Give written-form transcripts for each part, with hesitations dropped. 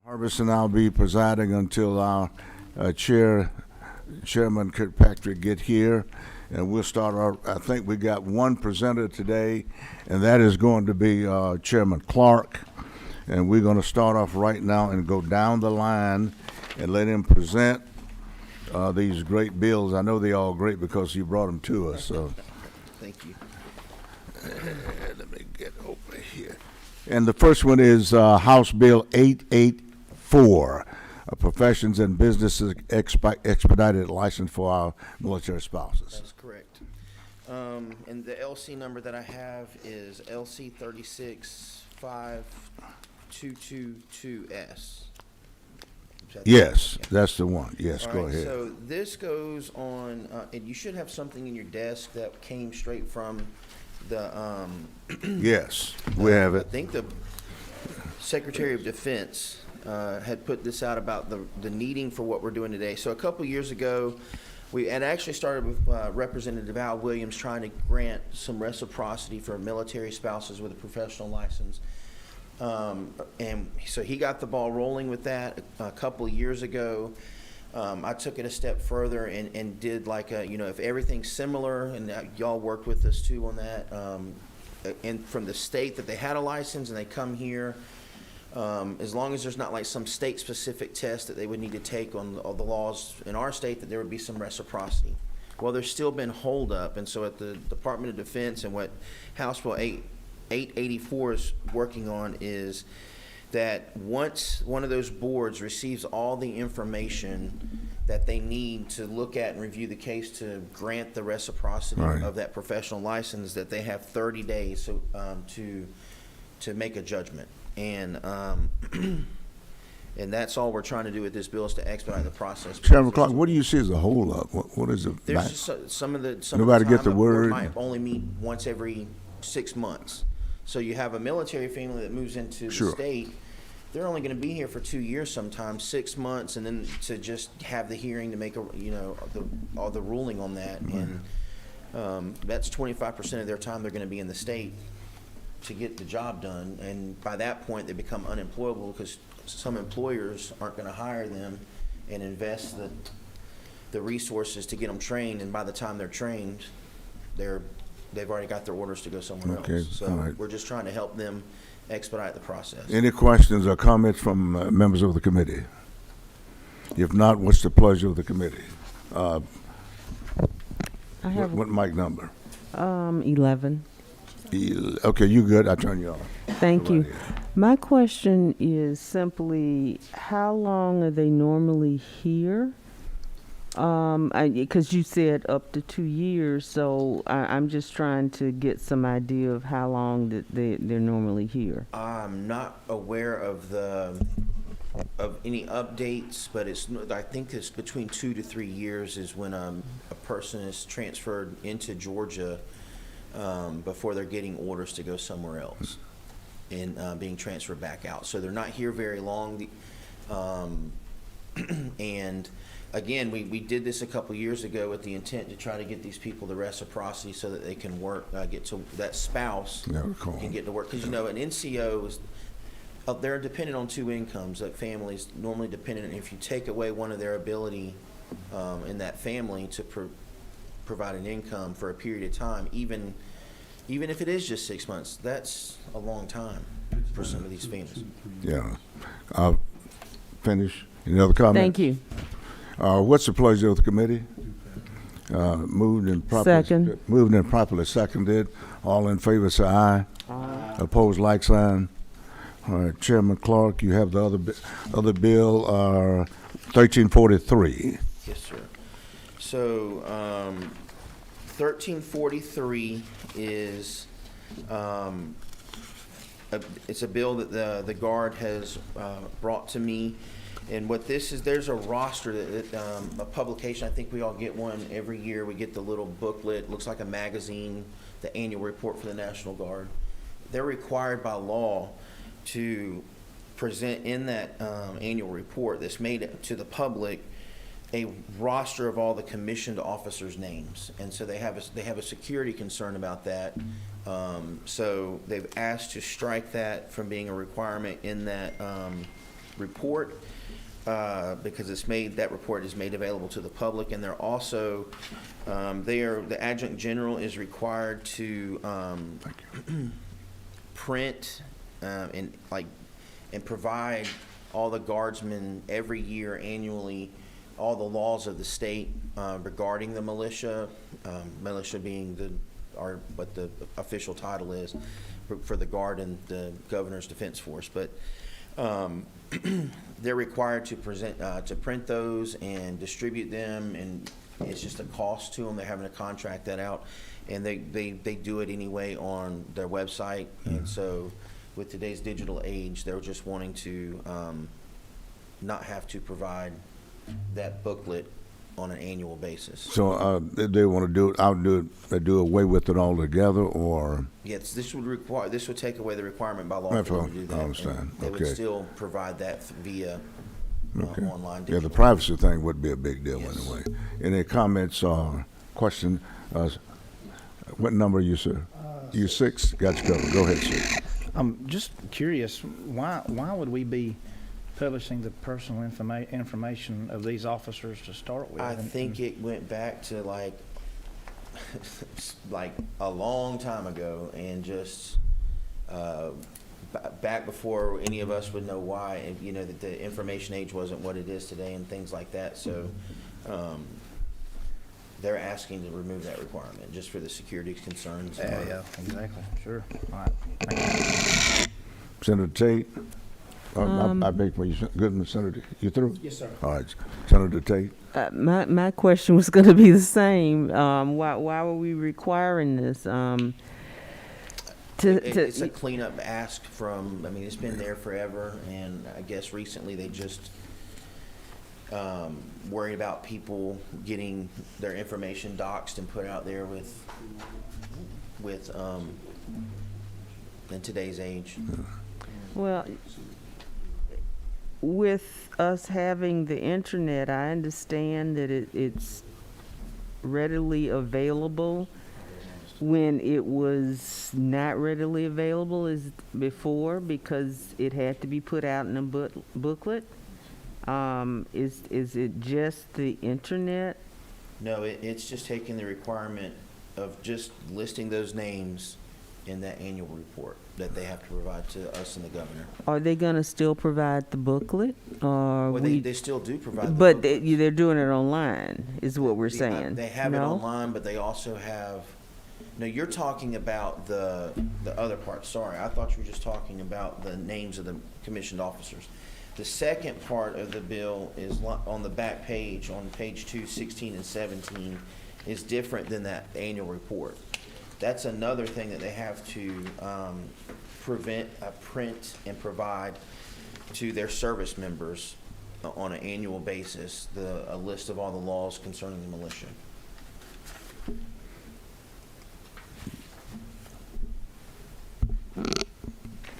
Harbison, I'll be presiding until our Chairman Kirkpatrick get here. And we'll start I think we got one presenter today, and that is going to be Chairman Clark. And we're going to start off right now and go down the line and let him present these great bills. I know they're all great because you brought them to us. So. Thank you. Let me get over here. And the first one is House Bill 884, Professions and Businesses Expedited License for our military spouses. That's correct. And the LC number that I have is LC 3652222S. Yes, that's the one. Yes, All go right, ahead. so this goes on, and you should have something in your desk that came straight from the, Yes, we have I it. think the Secretary of Defense had put this out about the needing for what we're doing today. So a couple years ago, we had actually started with Representative Al Williams trying to grant some reciprocity for military spouses with a professional license. And so he got the ball rolling with that a couple of years ago. I took it a step further and did like if everything's similar, and y'all worked with us too on that, and from the state that they had a license and they come here, as long as there's not like some state-specific test that they would need to take on all the laws in our state, that there would be some reciprocity. Well, there's still been holdup, and so at the Department of Defense and what House Bill 884 is working on is that once one of those boards receives all the information that they need to look at and review the case to grant the reciprocity of that professional license, that they have 30 days to make a judgment. And and that's all we're trying to do with this bill, is to expedite the process. Chairman Clark, what do you see as a holdup? What is it? There's just some of the Nobody get the a board word? might only meet once every 6 months. So you have a military family that moves into the state. They're only going to be here for 2 years, sometimes 6 months, and then to just have the hearing to make all the ruling on that, and that's 25% of their time they're going to be in the state to get the job done. And by that point, they become unemployable because some employers aren't going to hire them and invest the resources to get them trained. And by the time they're trained, they've already got their orders to go somewhere else. So we're just trying to help them expedite the process. Any questions or comments from members of the committee? If not, what's the pleasure of the committee? I have what mic number? 11. Okay, you good. I turn you on. Thank you. My question is simply, how long are they normally here? Because you said up to 2 years, so I'm just trying to get some idea of how long that they're normally here. I'm not aware of any updates, but I think it's between 2 to 3 years is when a person is transferred into Georgia before they're getting orders to go somewhere else and being transferred back out. So they're not here very long. And again, we did this a couple years ago with the intent to try to get these people the reciprocity so that they can work, get to that spouse can get to work. Because, an NCO is, they're dependent on two incomes, like families normally dependent. And if you take away one of their ability in that family to provide an income for a period of time, even if it is just 6 months, that's a long time for some of these families. Yeah. I'll finish. Any other comments? Thank you. What's the pleasure of the committee? Moved and properly seconded. All in favor say aye. Aye. Opposed, like sign. All right, Chairman Clark, you have the other bill, 1343. Yes, sir. So 1343 is it's a bill that the Guard has brought to me. And what this is, there's a roster, a publication. I think we all get one every year. We get the little booklet, looks like a magazine, the annual report for the National Guard. They're required by law to present in that annual report that's made to the public a roster of all the commissioned officers' names. And so they have a security concern about that. So they've asked to strike that from being a requirement in that report, because that report is made available to the public, and they're also, the adjunct general is required to print and provide all the guardsmen every year annually all the laws of the state regarding the militia, militia being what the official title is for the Guard and the Governor's Defense Force. But they're required to print those and distribute them, and it's just a cost to them. They're having to contract that out, and they do it anyway on their website. And so with today's digital age, they're just wanting to not have to provide that booklet on an annual basis. So they want to do it, they do away with it altogether, or? Yes, this would take away the requirement by law That's for them what to do I that. understand. And they would Okay. still provide that via Okay. online Yeah, digital. the privacy thing would be a big deal Yes. anyway. Any comments or question? What number are you, sir? You 6? Got you covered. Go ahead, sir. I'm just curious, why would we be publishing the personal information of these officers to start with? I think it went back to like a long time ago, and just back before any of us would know why, and that the information age wasn't what it is today and things like that. So they're asking to remove that requirement just for the security concerns. Yeah, exactly, sure. All right, thank you. Senator Tate? I beg for you, Goodman, Senator. You through? Yes, sir. All right. Senator Tate? My question was going to be the same. Why were we requiring this? It's a cleanup ask from, it's been there forever, and I guess recently they just worried about people getting their information doxed and put out there with in today's age. Well, with us having the internet, I understand that it's readily available when it was not readily available as before, because it had to be put out in a booklet. Is it just the internet? No, it's just taking the requirement of just listing those names in that annual report that they have to provide to us and the governor. Are they going to still provide the booklet? Or Well, they still do provide the but booklet. they're doing it online, is what we're saying. They have it No? online, but they also have. No, you're talking about the other part. Sorry, I thought you were just talking about the names of the commissioned officers. The second part of the bill is on the back page, on page 2, 16 and 17, is different than that annual report. That's another thing that they have to print and provide to their service members on an annual basis, a list of all the laws concerning the militia. I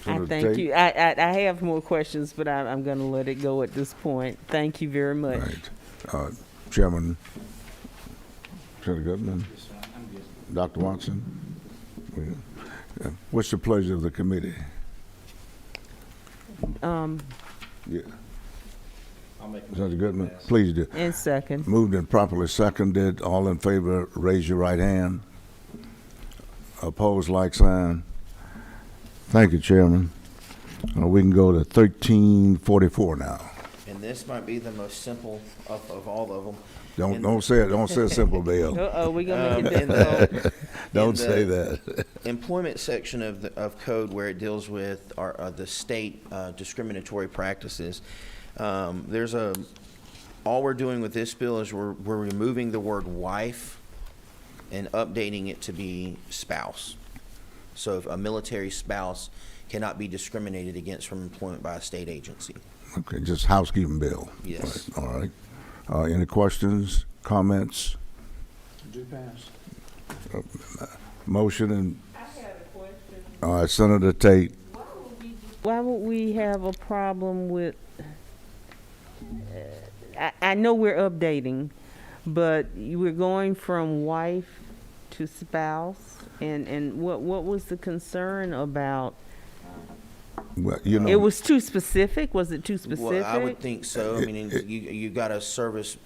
Senator thank Tate? you. I have more questions, but I'm going to let it go at this point. Thank you very much. Right. Chairman, Senator Goodman? Dr. Watson? What's the pleasure of the committee? Yeah. Senator Goodman, please do. And second. Moved and properly seconded. All in favor, raise your right hand. Opposed, like sign. Thank you, Chairman. We can go to 1344 now. And this might be the most simple of all of them. Don't say it. Don't say a simple bill. Uh-oh, we're going to make it In difficult. Don't in say the that. employment section of code, where it deals with the state discriminatory practices, all we're doing with this bill is we're removing the word wife and updating it to be spouse. So if a military spouse cannot be discriminated against from employment by a state agency. Okay, just housekeeping bill. Yes. All right. Any questions, comments? Do pass. Motion and, I have a question. all right, Senator Tate. Why would we have a problem with, I know we're updating, but we're going from wife to spouse, and what was the concern about Well, you know. It was too specific? Was it too specific? Well, I would think so. I mean, you got a service,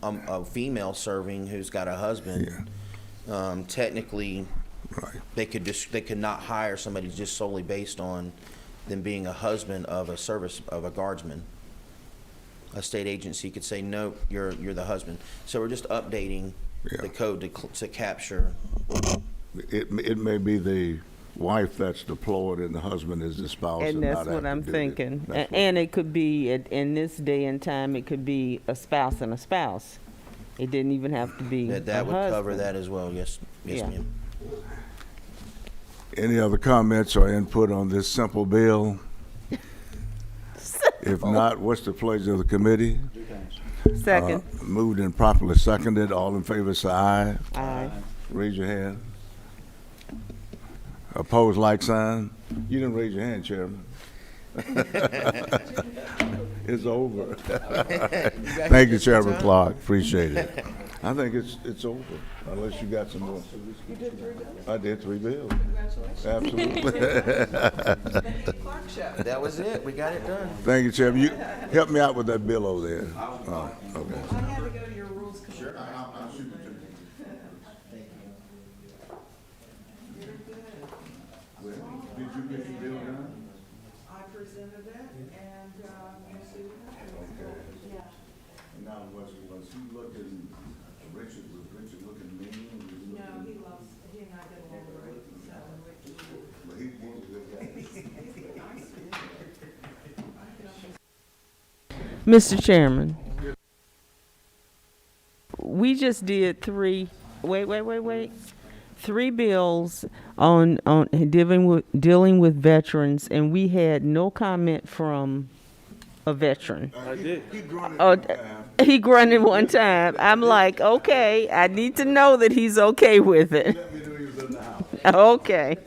a female serving who's got a husband. Technically, Right. they could not hire somebody just solely based on them being a husband of a guardsman. A state agency could say, no, you're the husband. So we're just updating Yeah. the code to capture. It may be the wife that's deployed and the husband is the spouse. And not that's what I'm active duty. thinking. That's what- And it could be, in this day and time, it could be a spouse and a spouse. It didn't even have to be a That would cover husband. that as well. Yes, Yeah. ma'am. Any other comments or input on this simple bill? If not, what's the pleasure of the committee? Second. Moved and properly seconded. All in favor, say aye. Aye. Raise your hand. Opposed, like sign. You didn't raise your hand, Chairman. It's over. Thank you, Chairman Clark. Appreciate it. I think it's over, unless you got some more. You did 3 bills? I did 3 bills. Absolutely. That was it. We got it done. Thank you, Chairman. You help me out with that bill over there. Oh, okay. I had to go to your rules committee. Sure, I'll shoot it to you. Did you get your bill done? I presented it and, you see what happened. Yeah. Now, was he looking, was Richard looking mean? No, he loves, he and I get along great, so Rich is Well, he's a good guy. Mr. Chairman, we just did 3, wait. 3 bills on dealing with veterans, and we had no comment from a veteran. He grunted Oh, one time. he grunted one time. I'm like, okay, I need to know that he's okay with it. Let me know he was in the house. Okay.